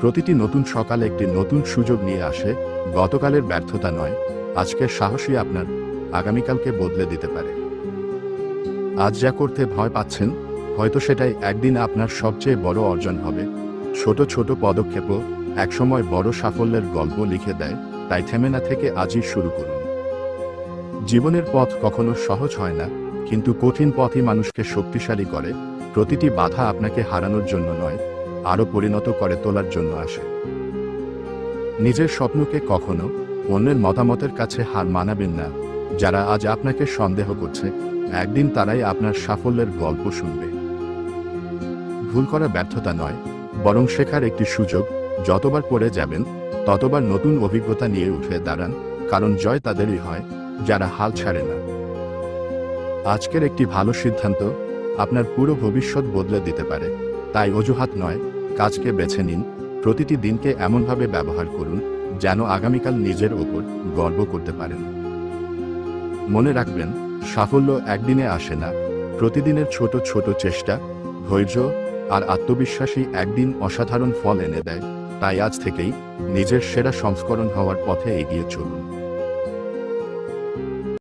প্রতিটি নতুন সকাল একটি নতুন সুযোগ নিয়ে আসে। গতকালের ব্যর্থতা নয়, আজকের সাহসই আপনার আগামীকালকে বদলে দিতে পারে। আজ যা করতে ভয় পাচ্ছেন, হয়তো সেটাই একদিন আপনার সবচেয়ে বড় অর্জন হবে। ছোট ছোট পদক্ষেপও একসময় বড় সাফল্যের গল্প লিখে দেয়, তাই থেমে না থেকে আজই শুরু করুন। জীবনের পথ কখনো সহজ হয় না, কিন্তু কঠিন পথই মানুষকে শক্তিশালী করে। প্রতিটি বাধা আপনাকে হারানোর জন্য নয়, আরও পরিণত করে তোলার জন্য আসে। নিজের স্বপ্নকে কখনো অন্যের মতামতের কাছে হার মানাবেন না। যারা আজ আপনাকে সন্দেহ করছে, একদিন তারাই আপনার সাফল্যের গল্প শুনবে। ভুল করা ব্যর্থতা নয়, বরং শেখার একটি সুযোগ। যতবার পড়ে যাবেন, ততবার নতুন অভিজ্ঞতা নিয়ে উঠে দাঁড়ান, কারণ জয় তাদেরই হয় যারা হাল ছাড়ে না। আজকের একটি ভালো সিদ্ধান্ত আপনার পুরো ভবিষ্যৎ বদলে দিতে পারে। তাই অজুহাত নয়, কাজকে বেছে নিন। প্রতিটি দিনকে এমনভাবে ব্যবহার করুন যেন আগামীকাল নিজের ওপর গর্ব করতে পারেন। মনে রাখবেন, সাফল্য একদিনে আসে না। প্রতিদিনের ছোট ছোট চেষ্টা, ধৈর্য আর আত্মবিশ্বাসী একদিন অসাধারণ ফল এনে দেয়। তাই আজ থেকেই নিজের সেরা সংস্করণ হওয়ার পথে এগিয়ে চলুন।